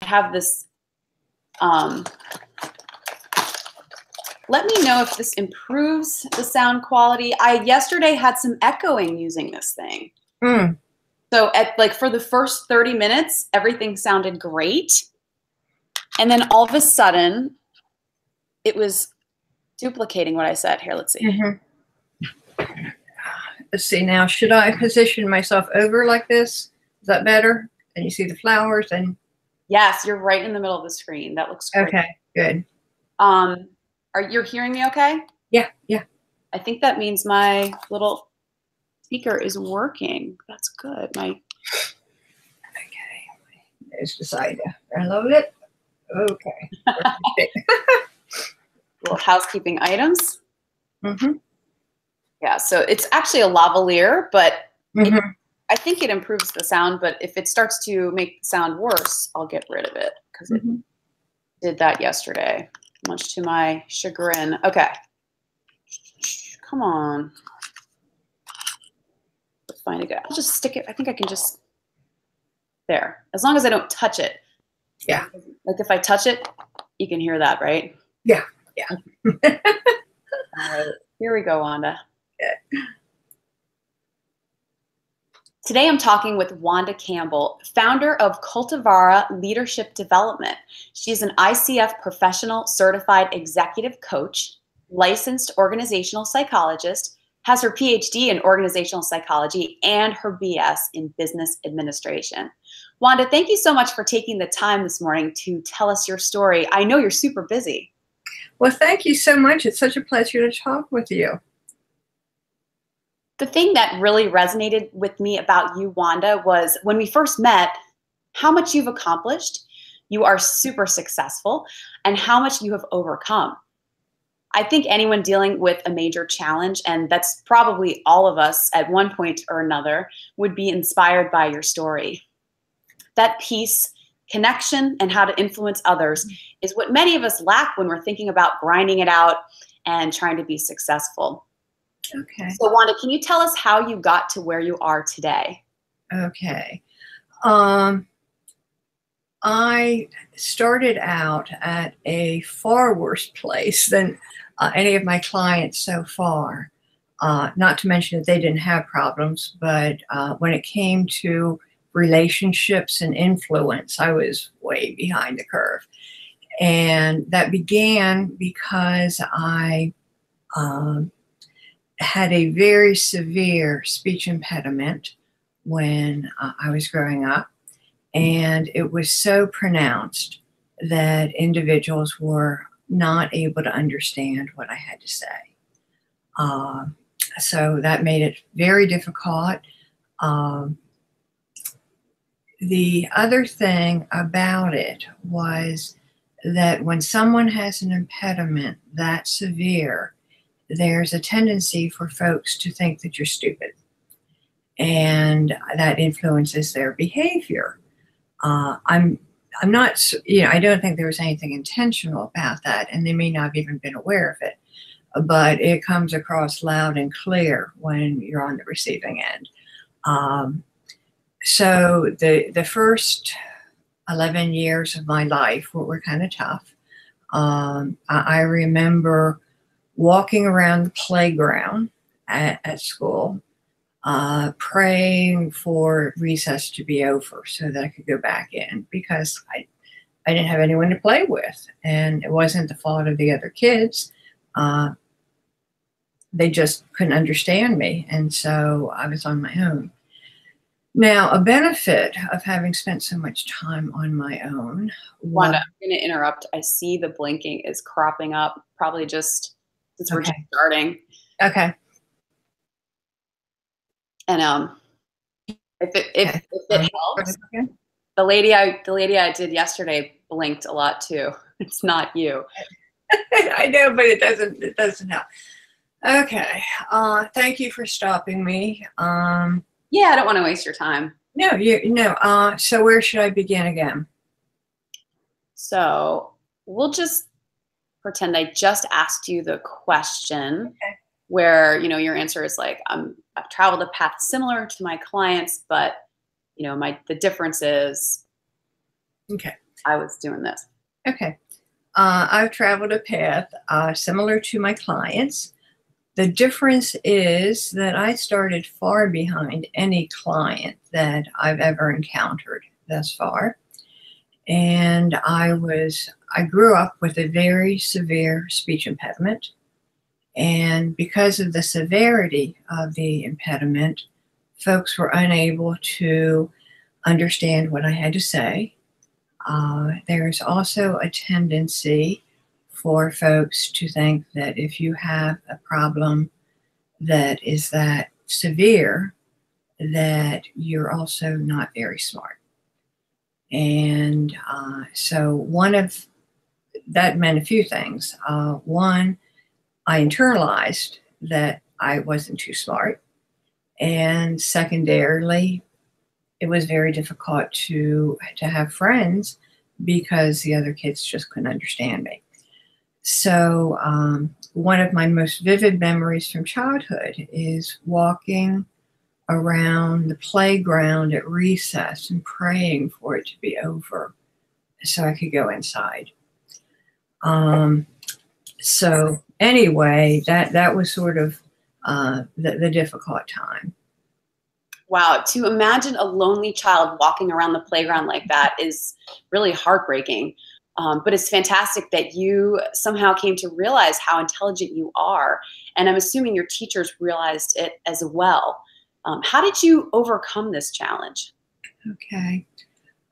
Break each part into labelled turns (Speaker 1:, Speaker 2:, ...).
Speaker 1: have this, let me know if this improves the sound quality. I yesterday had some echoing using this thing.
Speaker 2: Mm.
Speaker 1: So for the first 30 minutes, everything sounded great. And then all of a sudden, it was duplicating what I said. Here, let's see.
Speaker 2: Mm-hmm. Let's see now. Should I position myself over like this? Is that better? And you see the flowers and.
Speaker 1: Yes, you're right in the middle of the screen. That looks great.
Speaker 2: Okay, good.
Speaker 1: Are you hearing me okay?
Speaker 2: Yeah, yeah.
Speaker 1: I think that means my little speaker is working. That's good. Okay.
Speaker 2: There's the side. Download it. Okay.
Speaker 1: Little housekeeping items.
Speaker 2: Mm-hmm.
Speaker 1: Yeah, so it's actually a lavalier, but
Speaker 2: mm-hmm.
Speaker 1: I think it improves the sound, but if it starts to make the sound worse, I'll get rid of it because it did that yesterday, much to my chagrin. Okay. Come on. Let's find a good. I'll just stick it. I think I can just, there. As long as I don't touch it.
Speaker 2: Yeah.
Speaker 1: Like if I touch it, you can hear that, right?
Speaker 2: Yeah, yeah.
Speaker 1: All right, here we go, Wanda.
Speaker 2: Okay.
Speaker 1: Today I'm talking with Wanda Campbell, founder of Cultivare Leadership Development. She's an ICF professional certified executive coach, licensed organizational psychologist, has her PhD in organizational psychology, and her BS in business administration. Wanda, thank you so much for taking the time this morning to tell us your story. I know you're super busy.
Speaker 2: Well, thank you so much. It's such a pleasure to talk with you.
Speaker 1: The thing that really resonated with me about you, Wanda, was when we first met, how much you've accomplished. You are super successful, and how much you have overcome. I think anyone dealing with a major challenge, and that's probably all of us at one point or another, would be inspired by your story. That piece, connection, and how to influence others is what many of us lack when we're thinking about grinding it out and trying to be successful.
Speaker 2: Okay.
Speaker 1: So Wanda, can you tell us how you got to where you are today?
Speaker 2: Okay. I started out at a far worse place than any of my clients so far. Not to mention that they didn't have problems, but when it came to relationships and influence, I was way behind the curve. And that began because I had a very severe speech impediment when I was growing up. And it was so pronounced that individuals were not able to understand what I had to say. So that made it very difficult. The other thing about it was that when someone has an impediment that severe, there's a tendency for folks to think that you're stupid, and that influences their behavior. I'm not, I don't think there was anything intentional about that, and they may not have even been aware of it, but it comes across loud and clear when you're on the receiving end. So the first 11 years of my life were kind of tough. I remember walking around the playground at school, praying for recess to be over so that I could go back in, because I didn't have anyone to play with. And it wasn't the fault of the other kids. They just couldn't understand me. And so I was on my own. Now, a benefit of having spent so much time on my own.
Speaker 1: Wanda, I'm going to interrupt. I see the blinking is cropping up, probably just since we're just starting.
Speaker 2: Okay.
Speaker 1: And if it helps, the lady I did yesterday blinked a lot too. It's not you.
Speaker 2: I know, but it doesn't help. Okay. Thank you for stopping me.
Speaker 1: Yeah, I don't want to waste your time.
Speaker 2: No. So where should I begin again?
Speaker 1: So we'll just pretend I just asked you the question, where your answer is like, I've traveled a path similar to my clients, but the difference is.
Speaker 2: Okay.
Speaker 1: I was doing this.
Speaker 2: Okay. I've traveled a path similar to my clients. The difference is that I started far behind any client that I've ever encountered thus far. And I grew up with a very severe speech impediment. And because of the severity of the impediment, folks were unable to understand what I had to say. There's also a tendency for folks to think that if you have a problem that is that severe, that you're also not very smart. And so that meant a few things. One, I internalized that I wasn't too smart. And secondarily, it was very difficult to have friends because the other kids just couldn't understand me. So one of my most vivid memories from childhood is walking around the playground at recess and praying for it to be over so I could go inside. So anyway, that was sort of the difficult time.
Speaker 1: Wow, to imagine a lonely child walking around the playground like that is really heartbreaking. But it's fantastic that you somehow came to realize how intelligent you are. And I'm assuming your teachers realized it as well. How did you overcome this challenge?
Speaker 2: Okay.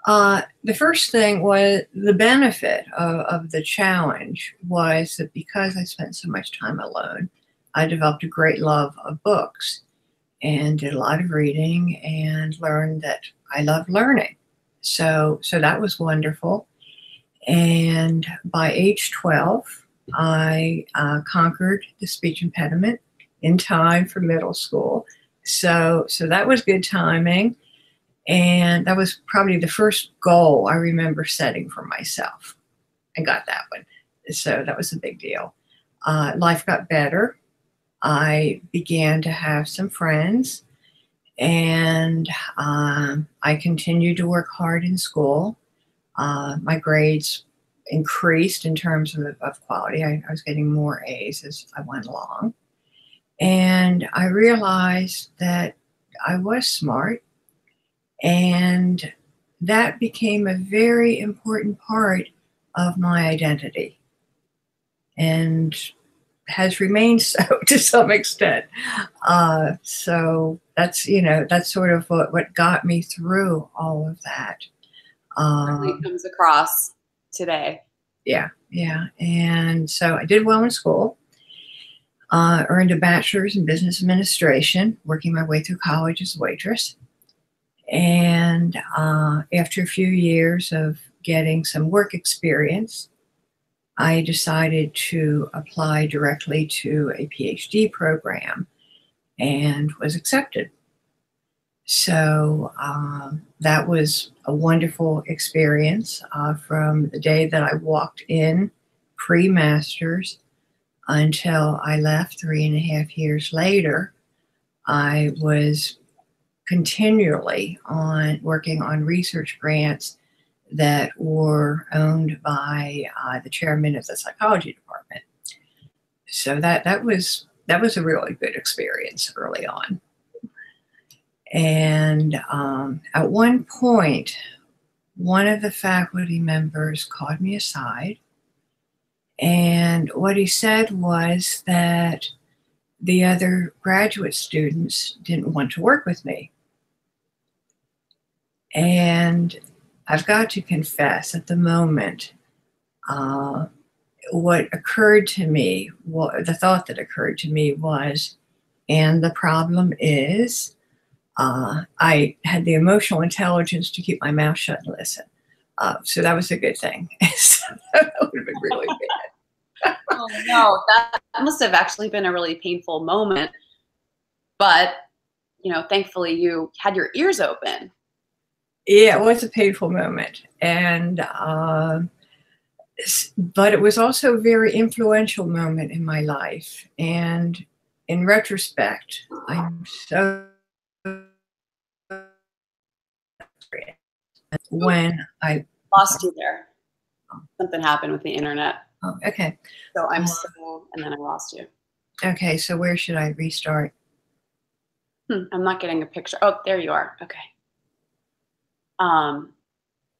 Speaker 2: The first thing was the benefit of the challenge was that because I spent so much time alone, I developed a great love of books and did a lot of reading and learned that I love learning. So that was wonderful. And by age 12, I conquered the speech impediment in time for middle school. So that was good timing. And that was probably the first goal I remember setting for myself. I got that one. So that was a big deal. Life got better. I began to have some friends, and I continued to work hard in school. My grades increased in terms of quality. I was getting more A's as I went along. And I realized that I was smart, and that became a very important part of my identity and has remained so to some extent. So that's sort of what got me through all of that.
Speaker 1: Really comes across today.
Speaker 2: Yeah. And so I did well in school, earned a bachelor's in business administration, working my way through college as a waitress. And after a few years of getting some work experience, I decided to apply directly to a PhD program and was accepted. So that was a wonderful experience from the day that I walked in pre-master's until I left 3.5 years later. I was continually working on research grants that were owned by the chairman of the psychology department. So that was a really good experience early on. And at one point, one of the faculty members called me aside, and what he said was that the other graduate students didn't want to work with me. And I've got to confess, at the moment, what occurred to me, the thought that occurred to me was, and the problem is, I had the emotional intelligence to keep my mouth shut and listen. So that was a good thing. So that would have been really bad.
Speaker 1: Oh no, that must have actually been a really painful moment. But, thankfully you had your ears open.
Speaker 2: Yeah, it was a painful moment. And but it was also a very influential moment in my life. And in retrospect, I'm so when I
Speaker 1: Lost you there. Something happened with the internet.
Speaker 2: Oh, okay.
Speaker 1: So and then I lost you.
Speaker 2: Okay, so where should I restart?
Speaker 1: I'm not getting a picture. Oh, there you are. Okay.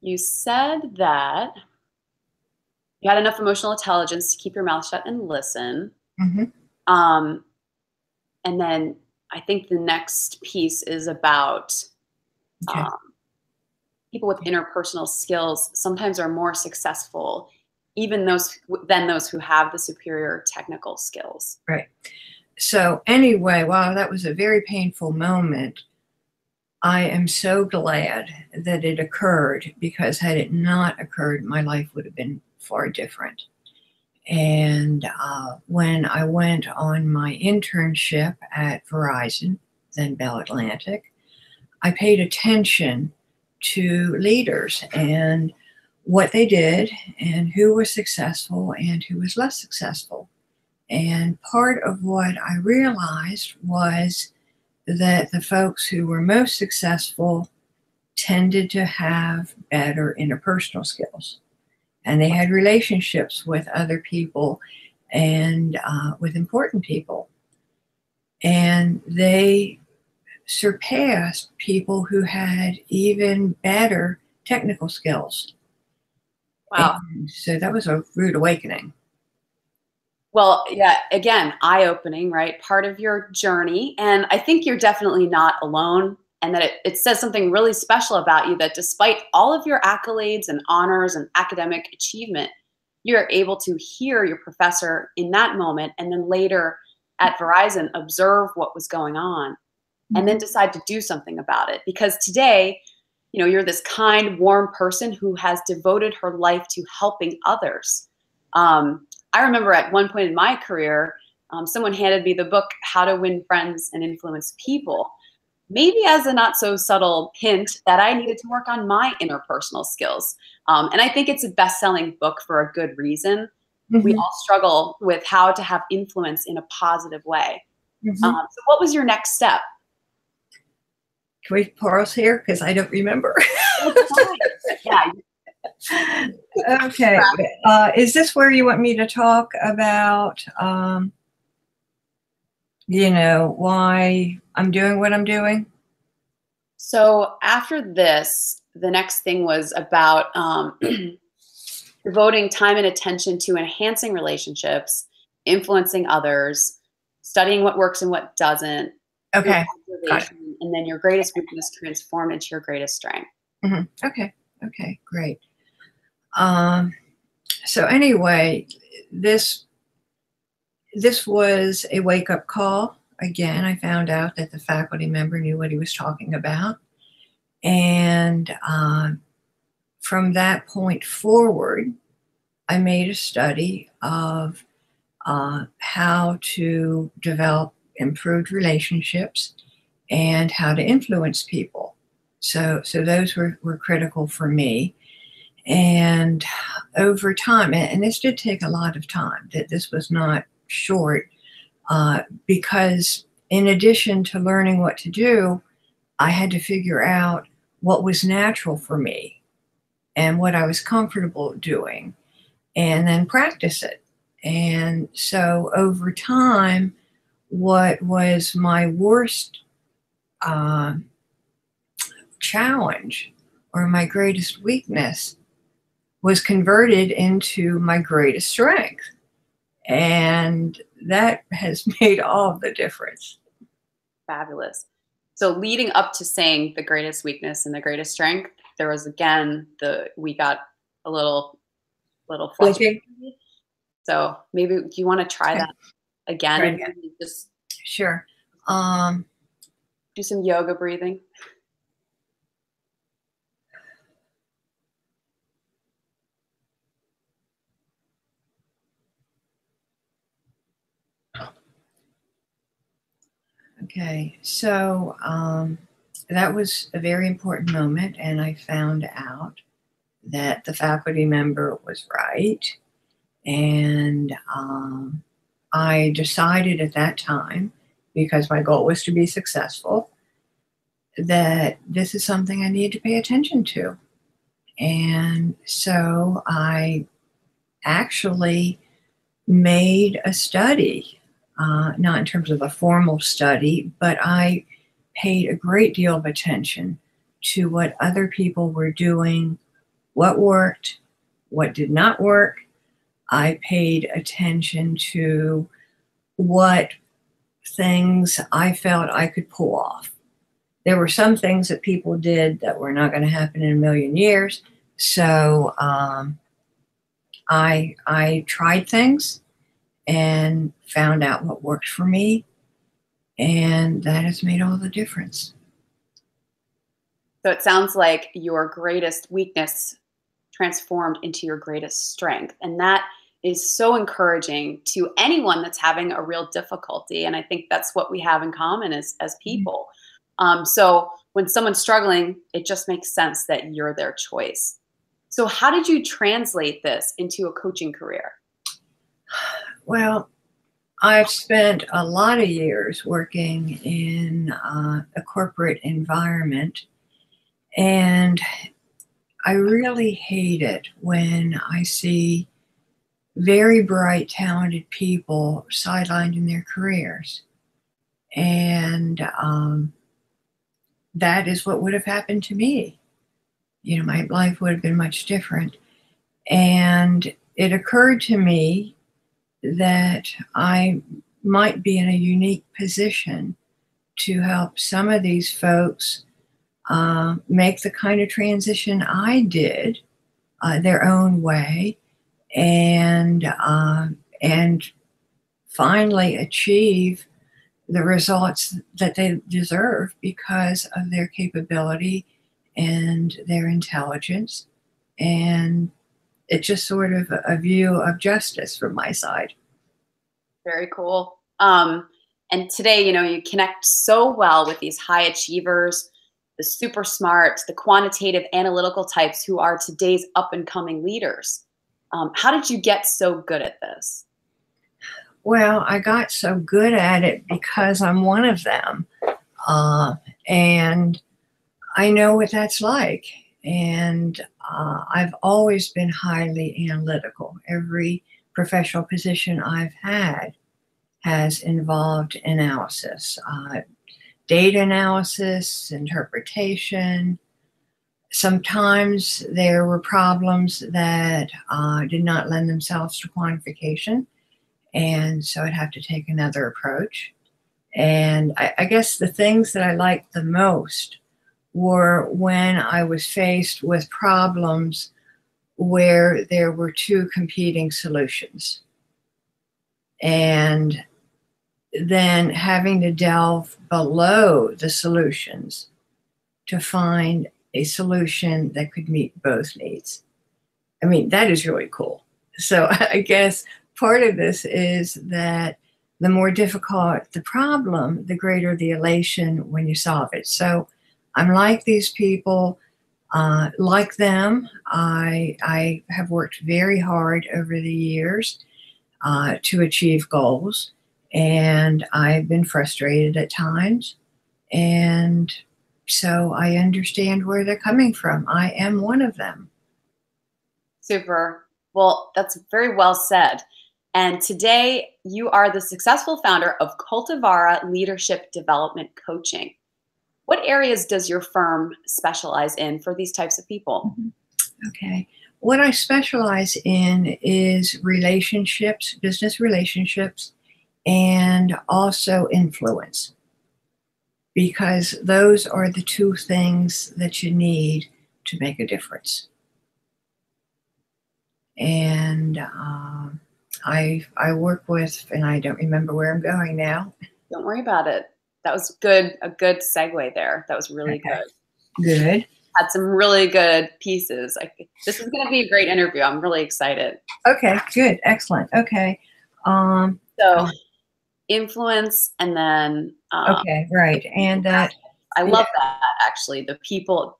Speaker 1: You said that you had enough emotional intelligence to keep your mouth shut and listen.
Speaker 2: Mm-hmm.
Speaker 1: And then I think the next piece is about
Speaker 2: Okay.
Speaker 1: People with interpersonal skills sometimes are more successful even than those who have the superior technical skills.
Speaker 2: Right. So anyway, wow, that was a very painful moment. I am so glad that it occurred, because had it not occurred, my life would have been far different. And when I went on my internship at Verizon, then Bell Atlantic, I paid attention to leaders and what they did and who was successful and who was less successful. And part of what I realized was that the folks who were most successful tended to have better interpersonal skills. And they had relationships with other people and with important people. And they surpassed people who had even better technical skills.
Speaker 1: Wow.
Speaker 2: And so that was a rude awakening.
Speaker 1: Well, yeah, again, eye-opening, right? Part of your journey. And I think you're definitely not alone, and that it says something really special about you, that despite all of your accolades and honors and academic achievement, you're able to hear your professor in that moment, and then later at Verizon, observe what was going on, and then decide to do something about it. Because today, you know, you're this kind, warm person who has devoted her life to helping others. I remember at one point in my career, someone handed me the book, How to Win Friends and Influence People, maybe as a not so subtle hint that I needed to work on my interpersonal skills. And I think it's a best-selling book for a good reason. We all struggle with how to have influence in a positive way. So what was your next step?
Speaker 2: Can we pause here? Because I don't remember.
Speaker 1: Yeah.
Speaker 2: Okay. Is this where you want me to talk about, you know, why I'm doing what I'm doing?
Speaker 1: So after this, the next thing was about devoting time and attention to enhancing relationships, influencing others, studying what works and what doesn't.
Speaker 2: Okay.
Speaker 1: And then your greatest weakness transformed into your greatest strength.
Speaker 2: Okay. Okay, great. So anyway, this was a wake-up call. Again, I found out that the faculty member knew what he was talking about. And from that point forward, I made a study of how to develop improved relationships and how to influence people. So those were critical for me. And over time, and this did take a lot of time, that this was not short, because in addition to learning what to do, I had to figure out what was natural for me and what I was comfortable doing, and then practice it. And so over time, what was my worst challenge or my greatest weakness was converted into my greatest strength. And that has made all the difference.
Speaker 1: Fabulous. So leading up to saying the greatest weakness and the greatest strength, there was again we got a little flustered. So maybe do you want to try that again?
Speaker 2: Right.
Speaker 1: And just
Speaker 2: sure.
Speaker 1: Do some yoga breathing.
Speaker 2: Okay, so that was a very important moment, and I found out that the faculty member was right. And I decided at that time, because my goal was to be successful, that this is something I need to pay attention to. And so I actually made a study, not in terms of a formal study, but I paid a great deal of attention to what other people were doing, what worked, what did not work. I paid attention to what things I felt I could pull off. There were some things that people did that were not going to happen in a million years. So I tried things and found out what worked for me, and that has made all the difference.
Speaker 1: So it sounds like your greatest weakness transformed into your greatest strength. And that is so encouraging to anyone that's having a real difficulty. And I think that's what we have in common as people. So when someone's struggling, it just makes sense that you're their choice. So how did you translate this into a coaching career?
Speaker 2: Well, I've spent a lot of years working in a corporate environment, and I really hate it when I see very bright, talented people sidelined in their careers. And that is what would have happened to me. You know, my life would have been much different. And it occurred to me that I might be in a unique position to help some of these folks make the kind of transition I did their own way, and finally achieve the results that they deserve because of their capability and their intelligence. And it's just sort of a view of justice from my side.
Speaker 1: Very cool. And today, you connect so well with these high achievers, the super smart, the quantitative analytical types who are today's up and coming leaders. How did you get so good at this?
Speaker 2: Well, I got so good at it because I'm one of them. And I know what that's like. And I've always been highly analytical. Every professional position I've had has involved analysis, data analysis, interpretation. Sometimes there were problems that did not lend themselves to quantification, and so I'd have to take another approach. And I guess the things that I liked the most were when I was faced with problems where there were two competing solutions, and then having to delve below the solutions to find a solution that could meet both needs. I mean, that is really cool. So I guess part of this is that the more difficult the problem, the greater the elation when you solve it. So I'm like these people, like them. I have worked very hard over the years to achieve goals, and I've been frustrated at times. And so I understand where they're coming from. I am one of them.
Speaker 1: Super. Well, that's very well said. And today you are the successful founder of Cultivare Leadership Development Coaching. What areas does your firm specialize in for these types of people?
Speaker 2: Okay. What I specialize in is relationships, business relationships, and also influence, because those are the two things that you need to make a difference. And I work with, and I don't remember where I'm going now.
Speaker 1: Don't worry about it. That was good. A good segue there. That was really
Speaker 2: Okay.
Speaker 1: good.
Speaker 2: Good.
Speaker 1: Had some really good pieces. This is going to be a great interview. I'm really excited.
Speaker 2: Okay, good. Excellent. Okay.
Speaker 1: So influence, and then
Speaker 2: Okay, right. And that,
Speaker 1: I love that, actually. The people,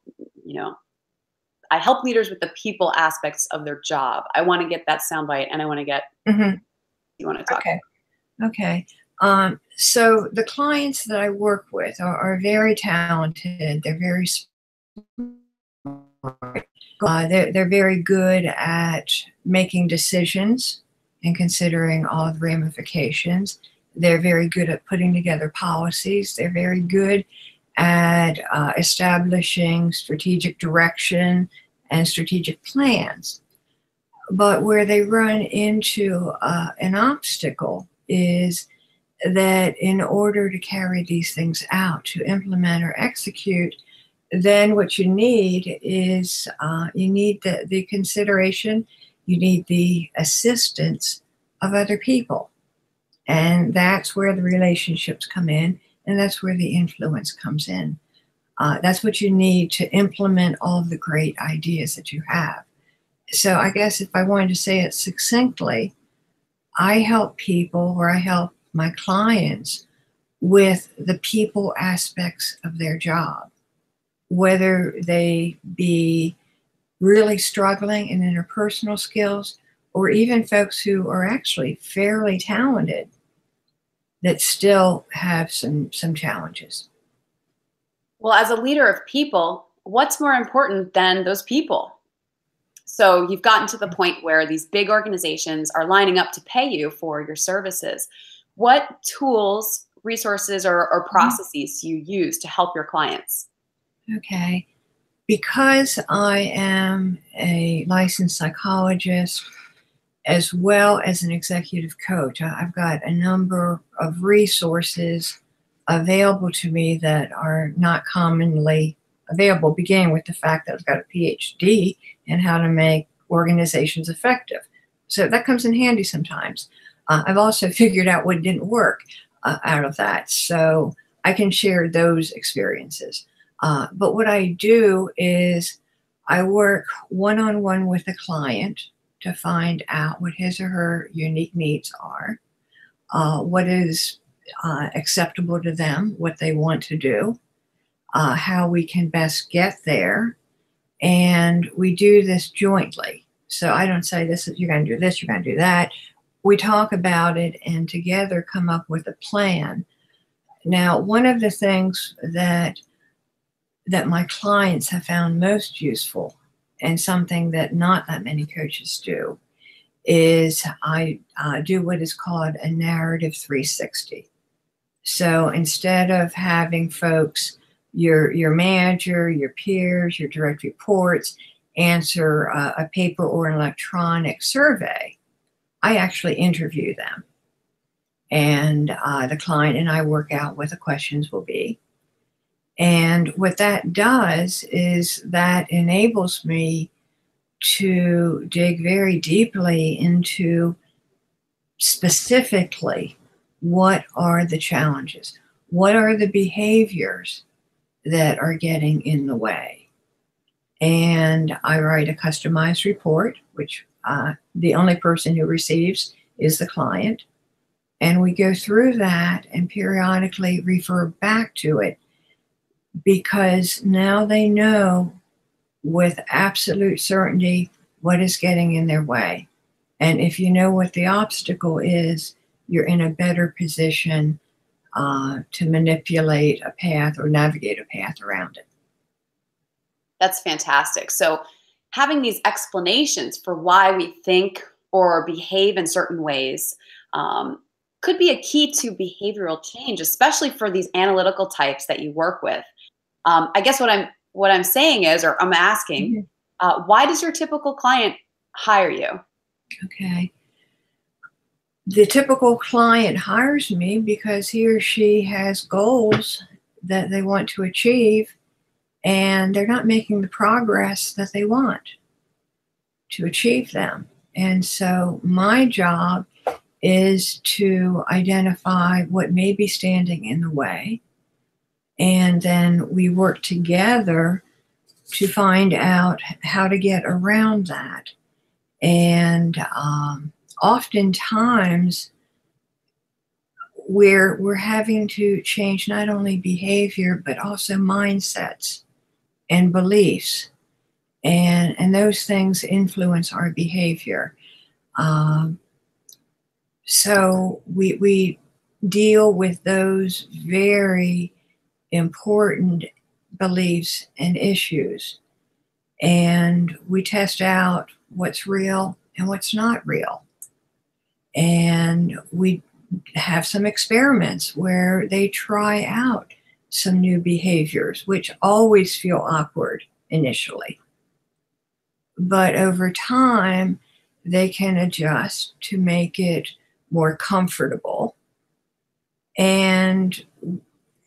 Speaker 1: I help leaders with the people aspects of their job. I want to get that soundbite, and I want to get you want to talk.
Speaker 2: Okay. Okay. So the clients that I work with are very talented. They're very smart. They're very good at making decisions and considering all the ramifications. They're very good at putting together policies. They're very good at establishing strategic direction and strategic plans. But where they run into an obstacle is that in order to carry these things out, to implement or execute, then what you need is you need the consideration, you need the assistance of other people. And that's where the relationships come in, and that's where the influence comes in. That's what you need to implement all of the great ideas that you have. So I guess if I wanted to say it succinctly, I help people, or I help my clients with the people aspects of their job, whether they be really struggling in interpersonal skills, or even folks who are actually fairly talented that still have some challenges.
Speaker 1: Well, as a leader of people, what's more important than those people? So you've gotten to the point where these big organizations are lining up to pay you for your services. What tools, resources, or processes do you use to help your clients?
Speaker 2: Okay. Because I am a licensed psychologist as well as an executive coach, I've got a number of resources available to me that are not commonly available, beginning with the fact that I've got a PhD in how to make organizations effective. So that comes in handy sometimes. I've also figured out what didn't work out of that. So I can share those experiences. But what I do is I work one-on-one with a client to find out what his or her unique needs are, what is acceptable to them, what they want to do, how we can best get there. And we do this jointly. So I don't say this is, you're going to do this, you're going to do that. We talk about it and together come up with a plan. Now, one of the things that my clients have found most useful, and something that not that many coaches do, is I do what is called a narrative 360. So instead of having folks, your manager, your peers, your direct reports, answer a paper or an electronic survey, I actually interview them. And the client and I work out what the questions will be. And what that does is that enables me to dig very deeply into specifically what are the challenges, what are the behaviors that are getting in the way. And I write a customized report, which the only person who receives is the client. And we go through that and periodically refer back to it, because now they know with absolute certainty what is getting in their way. And if you know what the obstacle is, you're in a better position to manipulate a path or navigate a path around it.
Speaker 1: That's fantastic. So having these explanations for why we think or behave in certain ways could be a key to behavioral change, especially for these analytical types that you work with. I guess what I'm saying is, or I'm asking, why does your typical client hire you?
Speaker 2: Okay. The typical client hires me because he or she has goals that they want to achieve, and they're not making the progress that they want to achieve them. And so my job is to identify what may be standing in the way, and then we work together to find out how to get around that. And oftentimes we're having to change not only behavior but also mindsets and beliefs, and those things influence our behavior. So we deal with those very important beliefs and issues. and we test out what's real and what's not real. And we have some experiments where they try out some new behaviors, which always feel awkward initially. But over time, they can adjust to make it more comfortable. And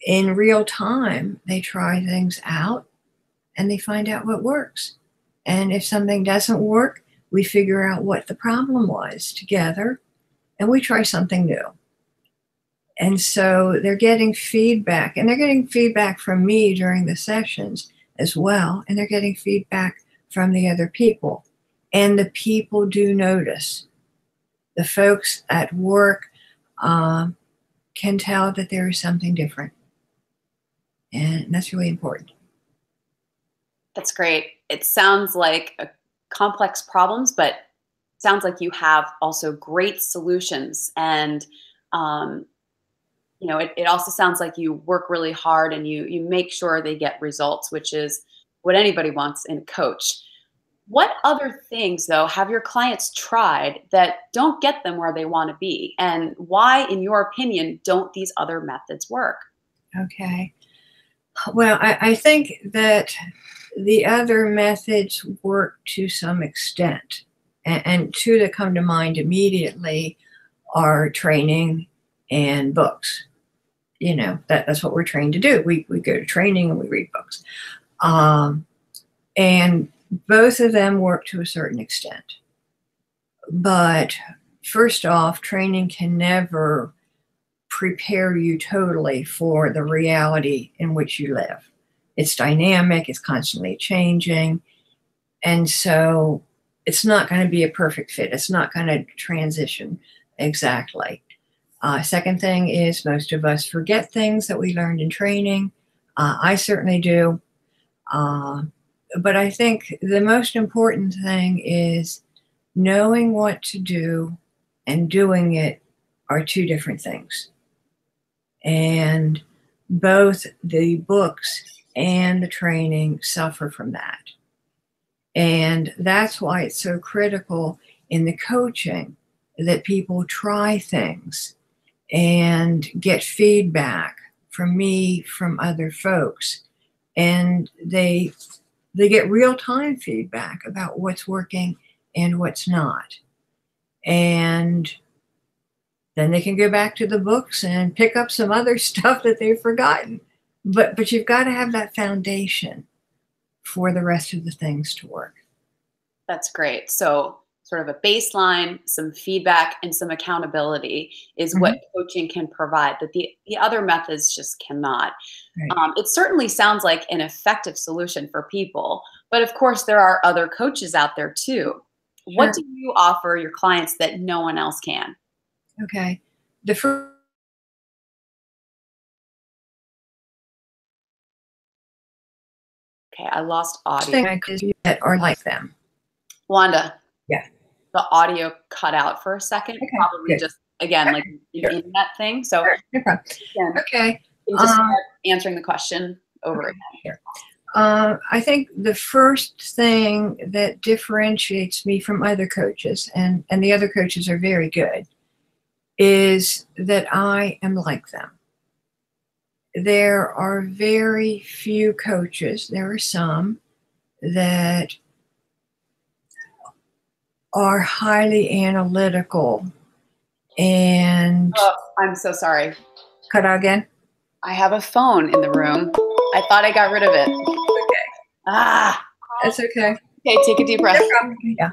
Speaker 2: in real time, they try things out and they find out what works. And if something doesn't work, we figure out what the problem was together and we try something new. And so they're getting feedback, and they're getting feedback from me during the sessions as well. And they're getting feedback from the other people. And the people do notice. The folks at work can tell that there is something different. And that's really important.
Speaker 1: That's great. It sounds like complex problems, but it sounds like you have also great solutions. And, it also sounds like you work really hard and you make sure they get results, which is what anybody wants in a coach. What other things, though, have your clients tried that don't get them where they want to be? And why, in your opinion, don't these other methods work?
Speaker 2: Okay. Well, I think that the other methods work to some extent. And two that come to mind immediately are training and books. That's what we're trained to do. We go to training and we read books. And both of them work to a certain extent. But first off, training can never prepare you totally for the reality in which you live. It's dynamic, it's constantly changing. And so it's not going to be a perfect fit. It's not going to transition exactly. Second thing is most of us forget things that we learned in training. I certainly do. But I think the most important thing is knowing what to do and doing it are two different things. And both the books and the training suffer from that. And that's why it's so critical in the coaching that people try things and get feedback from me, from other folks. And they get real-time feedback about what's working and what's not. And then they can go back to the books and pick up some other stuff that they've forgotten. But you've got to have that foundation for the rest of the things to work.
Speaker 1: That's great. So sort of a baseline, some feedback, and some accountability is what coaching can provide that the other methods just cannot.
Speaker 2: Right.
Speaker 1: It certainly sounds like an effective solution for people, but of course there are other coaches out there too.
Speaker 2: Sure.
Speaker 1: What do you offer your clients that no one else can?
Speaker 2: Okay. The first
Speaker 1: Okay, I lost audio.
Speaker 2: thing I could do that are like them.
Speaker 1: Wanda.
Speaker 2: Yeah.
Speaker 1: The audio cut out for a second.
Speaker 2: Okay,
Speaker 1: Probably
Speaker 2: good.
Speaker 1: just again like an
Speaker 2: Sure.
Speaker 1: internet thing. So
Speaker 2: Sure, no problem.
Speaker 1: again,
Speaker 2: Okay.
Speaker 1: you can just start answering the question over again.
Speaker 2: Sure. I think the first thing that differentiates me from other coaches, and the other coaches are very good, is that I am like them. There are very few coaches, there are some that are highly analytical and
Speaker 1: Oh, I'm so sorry.
Speaker 2: cut out again.
Speaker 1: I have a phone in the room. I thought I got rid of it.
Speaker 2: Okay.
Speaker 1: Ah.
Speaker 2: That's okay.
Speaker 1: Okay, take a deep breath.
Speaker 2: No problem. Yeah.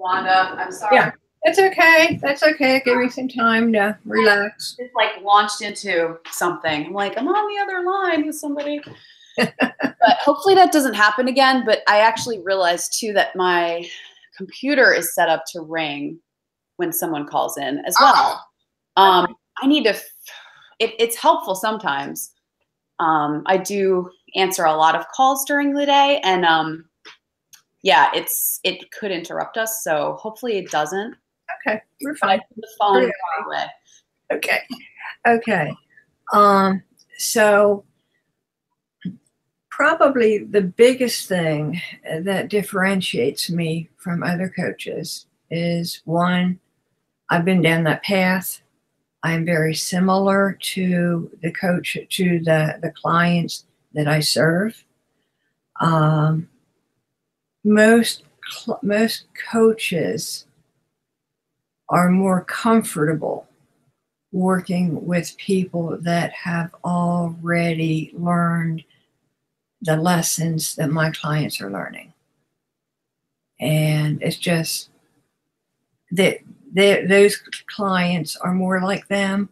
Speaker 1: Wanda, I'm
Speaker 2: Yeah,
Speaker 1: sorry.
Speaker 2: that's okay. That's okay. Give me some time to relax.
Speaker 1: Just like launched into something. I'm like, I'm on the other line with somebody. But hopefully that doesn't happen again. But I actually realized too that my computer is set up to ring when someone calls in as well. I need to, it's helpful sometimes. I do answer a lot of calls during the day, and yeah, it could interrupt us. So hopefully it doesn't.
Speaker 2: Okay, we're
Speaker 1: But I
Speaker 2: fine.
Speaker 1: put the phone
Speaker 2: Pretty
Speaker 1: far away.
Speaker 2: okay. Okay. So probably the biggest thing that differentiates me from other coaches is, one, I've been down that path. I'm very similar to the coach, to the clients that I serve. Most coaches are more comfortable working with people that have already learned the lessons that my clients are learning. And it's just that those clients are more like them,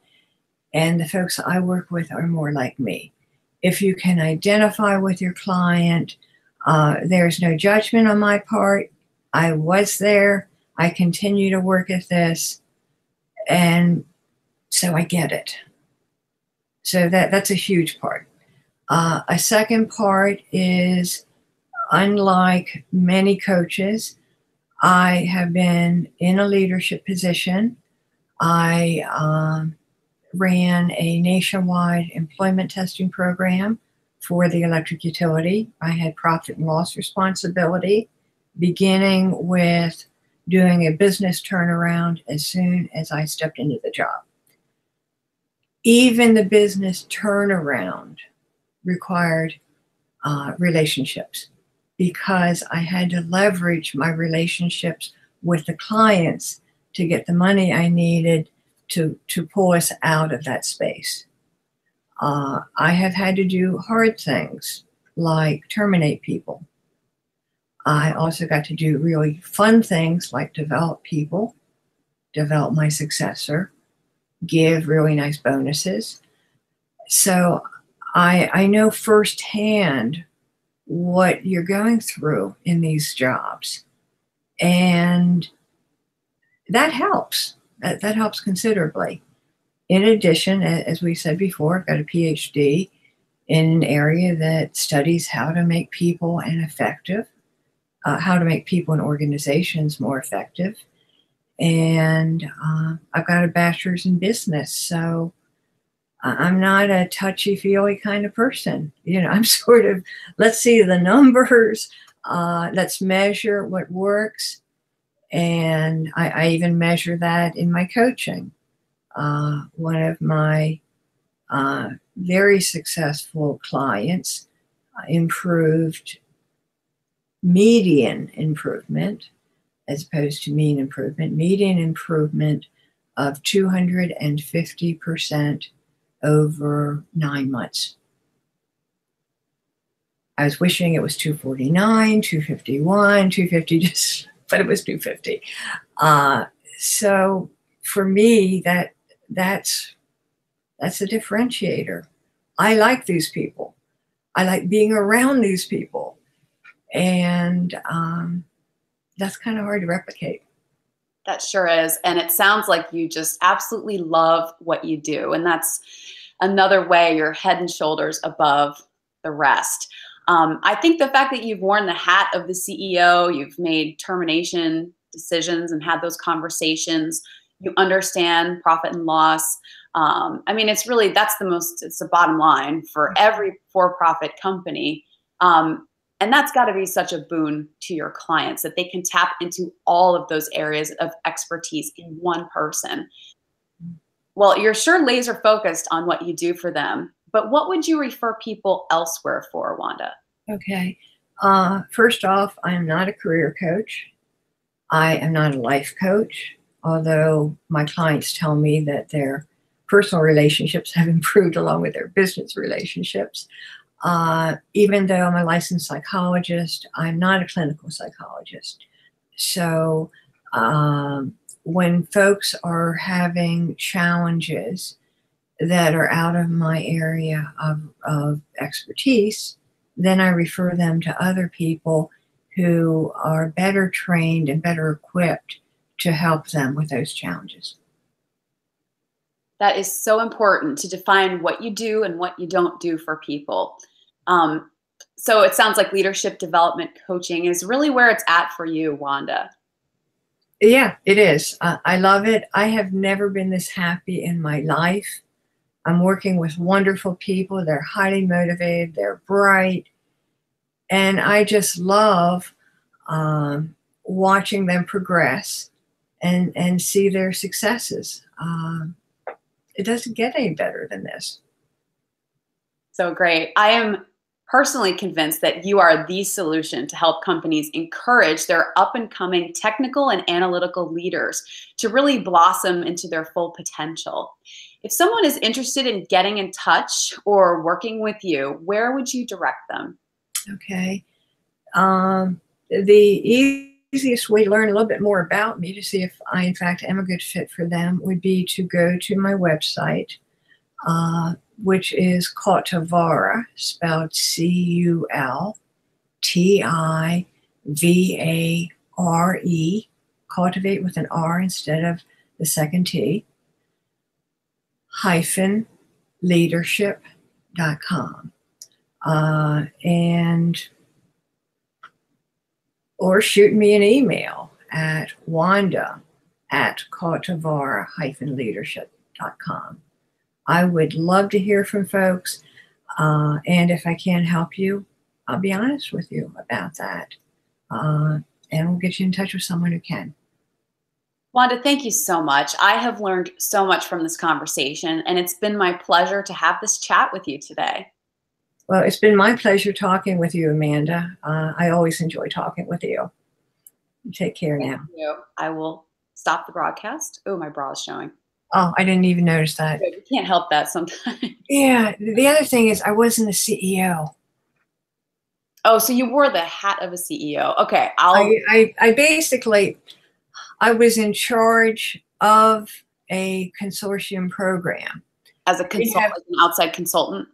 Speaker 2: and the folks I work with are more like me. If you can identify with your client, there's no judgment on my part. I was there. I continue to work at this. And so I get it. So that's a huge part. A second part is, unlike many coaches, I have been in a leadership position. I ran a nationwide employment testing program for the electric utility. I had profit and loss responsibility, beginning with doing a business turnaround as soon as I stepped into the job. Even the business turnaround required relationships, because I had to leverage my relationships with the clients to get the money I needed to pull us out of that space. I have had to do hard things like terminate people. I also got to do really fun things like develop people, develop my successor, give really nice bonuses. So I know firsthand what you're going through in these jobs. And that helps. That helps considerably. In addition, as we said before, I've got a PhD in an area that studies how to make people how to make people and organizations more effective. And I've got a bachelor's in business. So I'm not a touchy-feely kind of person. I'm sort of, let's see the numbers, let's measure what works. And I even measure that in my coaching. One of my very successful clients improved median improvement as opposed to mean improvement, median improvement of 250% over 9 months. I was wishing it was 249, 251, 250, but it was 250. So for me, that's a differentiator. I like these people. I like being around these people. And that's kind of hard to replicate.
Speaker 1: That sure is. And it sounds like you just absolutely love what you do. And that's another way you're head and shoulders above the rest. I think the fact that you've worn the hat of the CEO, you've made termination decisions and had those conversations, you understand profit and loss. I mean, it's the bottom line for every for-profit company. And that's got to be such a boon to your clients that they can tap into all of those areas of expertise in one person. Well, you're sure laser focused on what you do for them, but what would you refer people elsewhere for, Wanda?
Speaker 2: Okay. First off, I am not a career coach. I am not a life coach, although my clients tell me that their personal relationships have improved along with their business relationships. Even though I'm a licensed psychologist, I'm not a clinical psychologist. So When folks are having challenges that are out of my area of expertise, then I refer them to other people who are better trained and better equipped to help them with those challenges.
Speaker 1: That is so important to define what you do and what you don't do for people. So it sounds like leadership development coaching is really where it's at for you, Wanda.
Speaker 2: Yeah, it is. I love it. I have never been this happy in my life. I'm working with wonderful people. They're highly motivated. They're bright. And I just love watching them progress and see their successes. It doesn't get any better than this.
Speaker 1: So great. I am personally convinced that you are the solution to help companies encourage their up and coming technical and analytical leaders to really blossom into their full potential. If someone is interested in getting in touch or working with you, where would you direct them?
Speaker 2: Okay. The easiest way to learn a little bit more about me, to see if I, in fact, am a good fit for them, would be to go to my website, which is Cultivare, spelled Cultivare, cultivate with an R instead of the second T, hyphen leadership.com. Or shoot me an email at wanda@cultivare-leadership.com. I would love to hear from folks. And if I can't help you, I'll be honest with you about that. And we'll get you in touch with someone who can.
Speaker 1: Wanda, thank you so much. I have learned so much from this conversation, and it's been my pleasure to have this chat with you today.
Speaker 2: Well, it's been my pleasure talking with you, Amanda. I always enjoy talking with you. Take care now.
Speaker 1: Thank you. I will stop the broadcast. Oh, my bra is showing.
Speaker 2: Oh, I didn't even notice that.
Speaker 1: You can't help that sometimes.
Speaker 2: Yeah, the other thing is I wasn't the CEO.
Speaker 1: Oh, so you wore the hat of a CEO. Okay,
Speaker 2: I basically, I was in charge of a consortium program.
Speaker 1: As a consultant, as an outside consultant?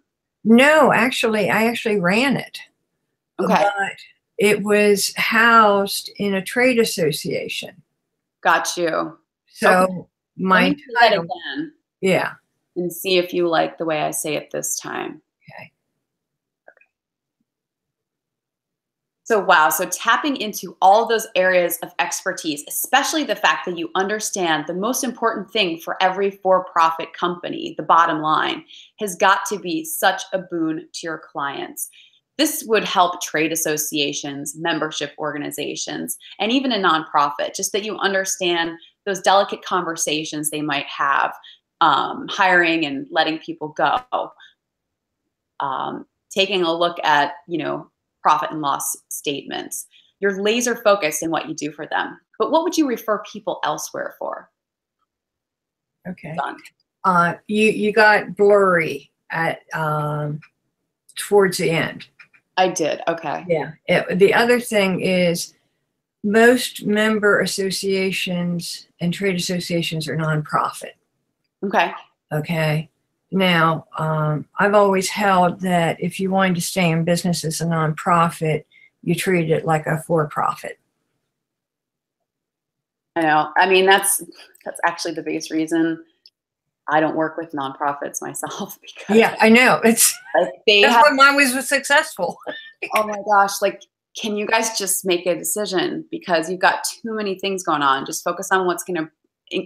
Speaker 2: No, actually, I actually ran it.
Speaker 1: Okay.
Speaker 2: But it was housed in a trade association.
Speaker 1: Got you.
Speaker 2: So
Speaker 1: okay.
Speaker 2: my
Speaker 1: Let me say
Speaker 2: title,
Speaker 1: that again.
Speaker 2: yeah.
Speaker 1: And see if you like the way I say it this time.
Speaker 2: Okay.
Speaker 1: So, wow. So tapping into all those areas of expertise, especially the fact that you understand the most important thing for every for-profit company, the bottom line, has got to be such a boon to your clients. This would help trade associations, membership organizations, and even a nonprofit, just that you understand those delicate conversations they might have, hiring and letting people go, taking a look at, profit and loss statements. You're laser focused in what you do for them. But what would you refer people elsewhere for?
Speaker 2: Okay.
Speaker 1: Done.
Speaker 2: You got blurry at towards the end.
Speaker 1: I did. Okay.
Speaker 2: Yeah. The other thing is most member associations and trade associations are nonprofit.
Speaker 1: Okay.
Speaker 2: Okay. Now, I've always held that if you wanted to stay in business as a nonprofit, you treat it like a for-profit.
Speaker 1: I know. I mean, that's actually the biggest reason I don't work with nonprofits myself. Because
Speaker 2: yeah, I know. It's
Speaker 1: like
Speaker 2: that's why mine was successful.
Speaker 1: Oh my gosh! Like, can you guys just make a decision, because you've got too many things going on? Just focus on what's going to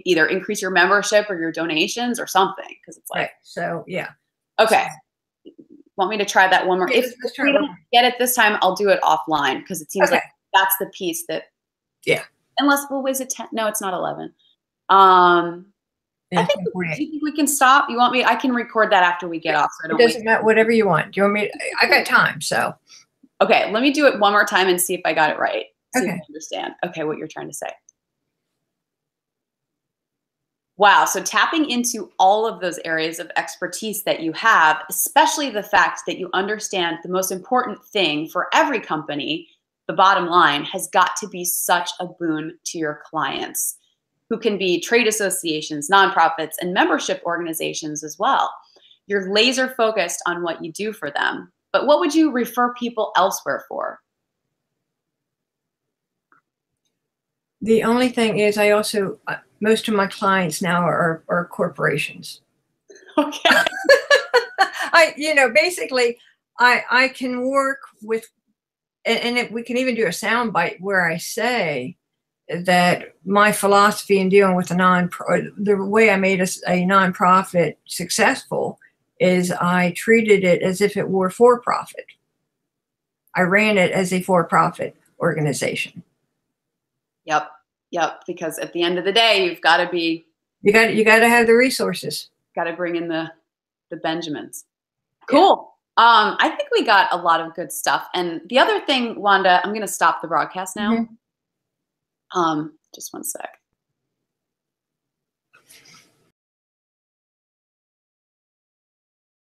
Speaker 1: either increase your membership or your donations or something. Because it's like,
Speaker 2: right. So yeah.
Speaker 1: Okay. Want me to try that one more?
Speaker 2: Yeah,
Speaker 1: if we don't get it this time, I'll do it offline, because it seems like that's the piece that.
Speaker 2: Yeah.
Speaker 1: Unless, well, is it 10? No, it's not 11.
Speaker 2: Yeah,
Speaker 1: I think, do you think we can stop? You want me? I can record that after we get off. So I don't
Speaker 2: it doesn't matter. Whatever you want. Do you want me? I got time. So.
Speaker 1: Okay, let me do it one more time and see if I got it right. See if
Speaker 2: Okay.
Speaker 1: I understand. Okay, what you're trying to say. Wow, so tapping into all of those areas of expertise that you have, especially the fact that you understand the most important thing for every company, the bottom line has got to be such a boon to your clients, who can be trade associations, nonprofits, and membership organizations as well. You're laser focused on what you do for them. But what would you refer people elsewhere for?
Speaker 2: The only thing is, I also, most of my clients now are corporations.
Speaker 1: Okay.
Speaker 2: Basically, I can work with, and we can even do a sound bite where I say that my philosophy in dealing with the way I made a nonprofit successful is I treated it as if it were for profit. I ran it as a for-profit organization.
Speaker 1: Yep. Because at the end of the day, you've got to be.
Speaker 2: You got to have the resources.
Speaker 1: Got to bring in the Benjamins. Cool. Yeah. I think we got a lot of good stuff. And the other thing, Wanda, I'm going to stop the broadcast now. Mm-hmm. Just one sec.